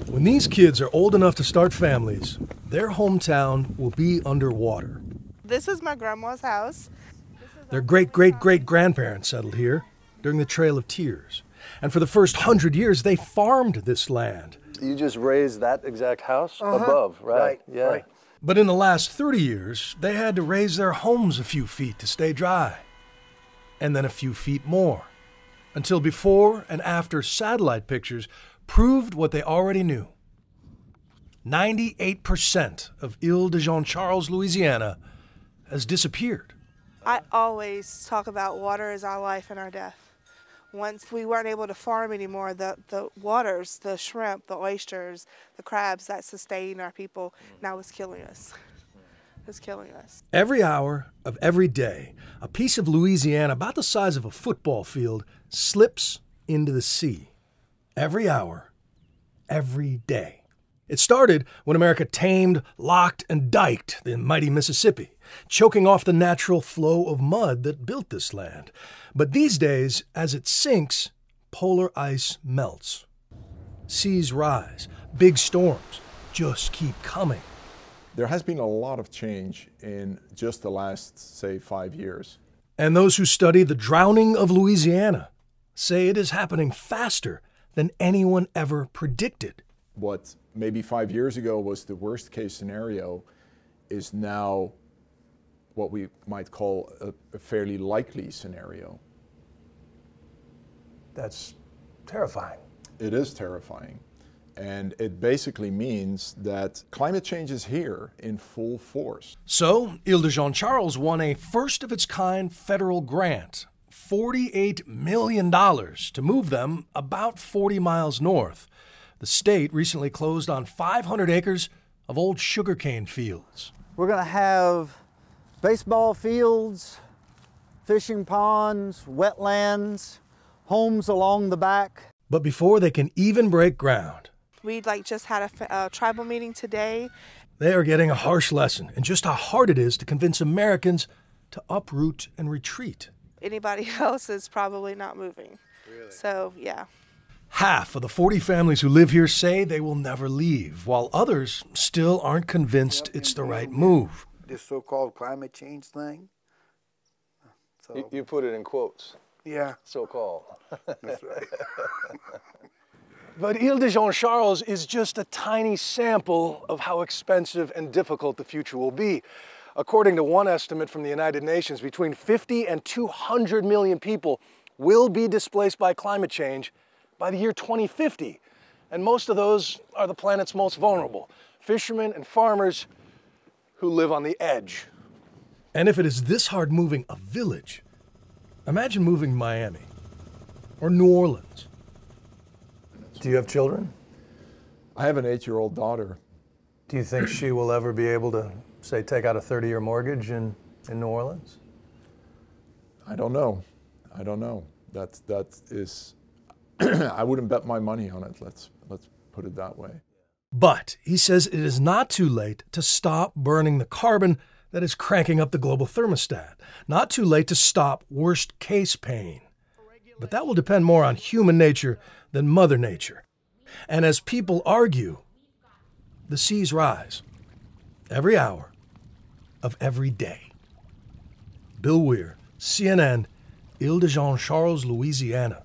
When these kids are old enough to start families, their hometown will be underwater. This is my grandma's house. Their great-great-great-grandparents settled here during the Trail of Tears. And for the first 100 years, they farmed this land. You just raised that exact house above, right? Yeah. Right. But in the last 30 years, they had to raise their homes a few feet to stay dry. And then a few feet more. Until before and after satellite pictures proved what they already knew. 98% of Ile-de-Jean-Charles, Louisiana, has disappeared. I always talk about water is our life and our death. Once we weren't able to farm anymore, the waters, the shrimp, the oysters, the crabs that sustain our people, now is killing us. It's killing us. Every hour of every day, a piece of Louisiana about the size of a football field slips into the sea. Every hour, every day. It started when America tamed, locked, and diked the mighty Mississippi, choking off the natural flow of mud that built this land. But these days, as it sinks, polar ice melts. Seas rise. Big storms just keep coming. There has been a lot of change in just the last, say, 5 years. And those who study the drowning of Louisiana say it is happening faster than anyone ever predicted. What maybe 5 years ago was the worst case scenario is now what we might call a fairly likely scenario. That's terrifying. It is terrifying. And it basically means that climate change is here in full force. So, Ile-de-Jean-Charles won a first-of-its-kind federal grant, $48 million, to move them about 40 miles north. The state recently closed on 500 acres of old sugarcane fields. We're going to have baseball fields, fishing ponds, wetlands, homes along the back. But before they can even break ground, We just had a tribal meeting today. they are getting a harsh lesson in just how hard it is to convince Americans to uproot and retreat. Anybody else is probably not moving. Really? So, yeah. Half of the 40 families who live here say they will never leave, while others still aren't convinced it's the right move. This so-called climate change thing. So, You put it in quotes. yeah, So-called. that's right. But Ile-de-Jean-Charles is just a tiny sample of how expensive and difficult the future will be. According to one estimate from the United Nations, between 50 and 200 million people will be displaced by climate change by the year 2050. And most of those are the planet's most vulnerable, fishermen and farmers who live on the edge. And if it is this hard moving a village, imagine moving Miami or New Orleans. Do you have children? I have an 8-year-old daughter. Do you think she will ever be able to, say, take out a 30-year mortgage in New Orleans? I don't know. That is, I wouldn't bet my money on it. Let's put it that way. But he says it is not too late to stop burning the carbon that is cranking up the global thermostat. Not too late to stop worst-case pain. But that will depend more on human nature than Mother Nature. And as people argue, the seas rise every hour of every day. Bill Weir, CNN, Ile-de-Jean-Charles, Louisiana.